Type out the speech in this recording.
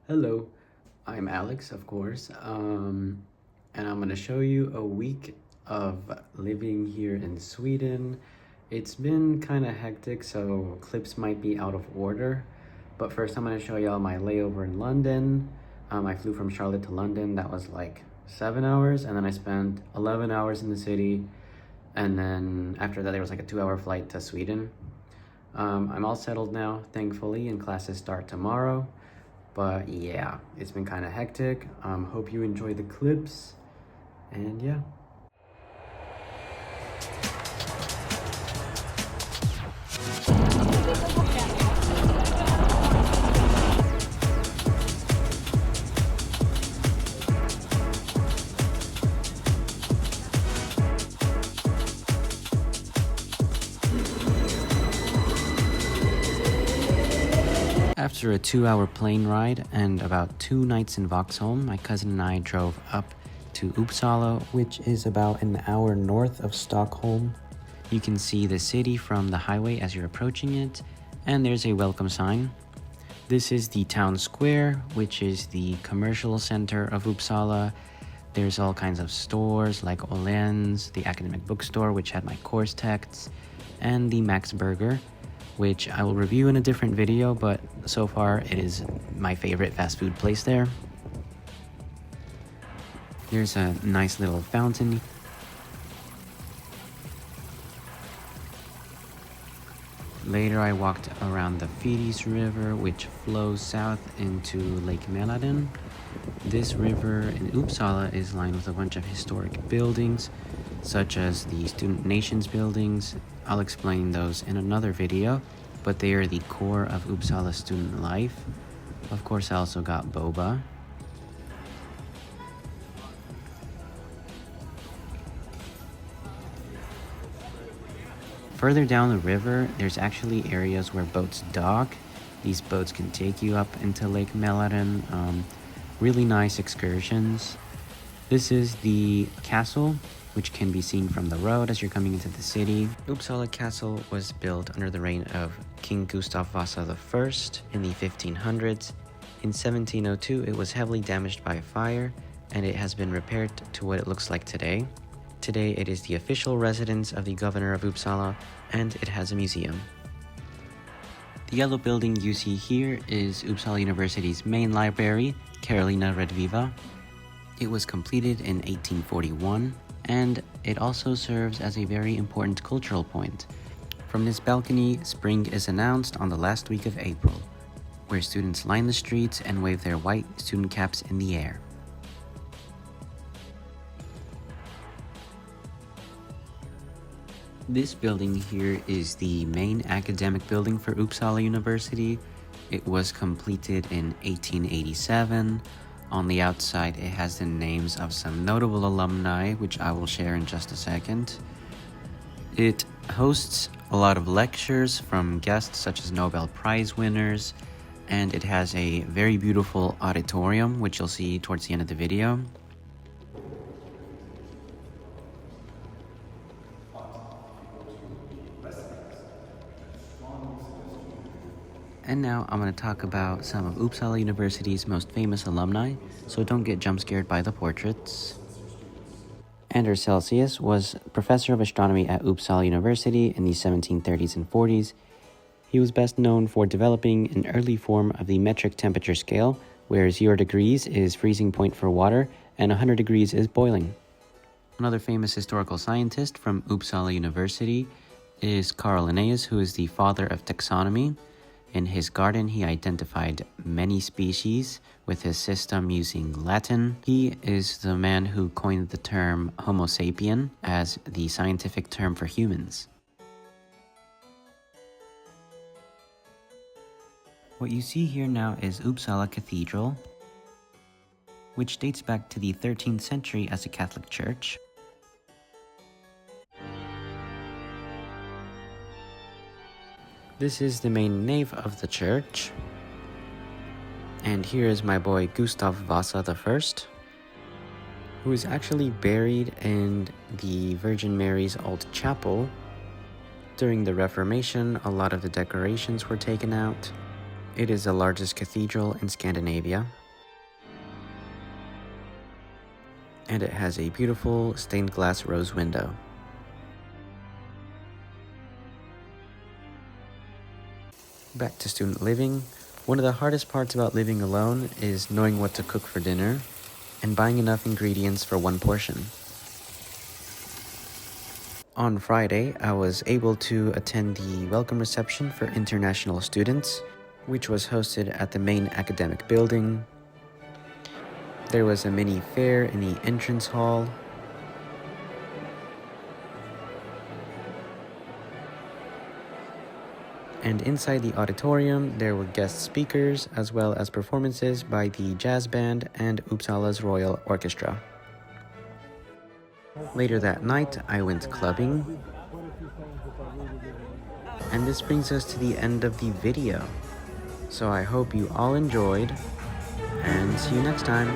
Hello, I'm Alex, of course, and I'm gonna show you a week of living here in Sweden. It's been kind of hectic, so clips might be out of order, but first I'm gonna show y'all my layover in London. I flew from Charlotte to London. That was like 7 hours, and then I spent 11 hours in the city, and then after that there was like a 2-hour flight to Sweden. I'm all settled now, thankfully, and classes start tomorrow. But yeah, it's been kind of hectic. Hope you enjoy the clips, and yeah. After a 2-hour plane ride and about 2 nights in Vaxholm, my cousin and I drove up to Uppsala, which is about an hour north of Stockholm. You can see the city from the highway as you're approaching it, and there's a welcome sign. This is the town square, which is the commercial center of Uppsala. There's all kinds of stores like Åhléns, the academic bookstore, which had my course texts, and the Max Burger, which I will review in a different video, but so far it is my favorite fast food place there. There's a nice little fountain. Later I walked around the Firis River, which flows south into Lake Mälaren. This river in Uppsala is lined with a bunch of historic buildings, such as the Student Nations buildings. I'll explain those in another video, but they are the core of Uppsala student life. Of course, I also got boba. Further down the river, there's actually areas where boats dock. These boats can take you up into Lake Mälaren. Really nice excursions. This is the castle, which can be seen from the road as you're coming into the city. Uppsala Castle was built under the reign of King Gustav Vasa I in the 1500s. In 1702, it was heavily damaged by a fire, and it has been repaired to what it looks like today. Today, it is the official residence of the governor of Uppsala, and it has a museum. The yellow building you see here is Uppsala University's main library, Carolina Redviva. It was completed in 1841, and it also serves as a very important cultural point. From this balcony, spring is announced on the last week of April, where students line the streets and wave their white student caps in the air. This building here is the main academic building for Uppsala University. It was completed in 1887. On the outside, it has the names of some notable alumni, which I will share in just a second. It hosts a lot of lectures from guests such as Nobel Prize winners, and it has a very beautiful auditorium, which you'll see towards the end of the video. And now I'm going to talk about some of Uppsala University's most famous alumni, so don't get jump scared by the portraits. Anders Celsius was professor of astronomy at Uppsala University in the 1730s and 40s. He was best known for developing an early form of the metric temperature scale, where 0 degrees is freezing point for water and 100 degrees is boiling. Another famous historical scientist from Uppsala University is Carl Linnaeus, who is the father of taxonomy. In his garden, he identified many species with his system using Latin. He is the man who coined the term Homo sapien as the scientific term for humans. What you see here now is Uppsala Cathedral, which dates back to the 13th century as a Catholic church. This is the main nave of the church. And here is my boy Gustav Vasa I, who is actually buried in the Virgin Mary's old chapel. During the Reformation, a lot of the decorations were taken out. It is the largest cathedral in Scandinavia, and it has a beautiful stained glass rose window. Back to student living. One of the hardest parts about living alone is knowing what to cook for dinner and buying enough ingredients for one portion. On Friday, I was able to attend the welcome reception for international students, which was hosted at the main academic building. There was a mini fair in the entrance hall. And inside the auditorium, there were guest speakers as well as performances by the jazz band and Uppsala's Royal Orchestra. Later that night, I went clubbing. And this brings us to the end of the video. So I hope you all enjoyed, and see you next time.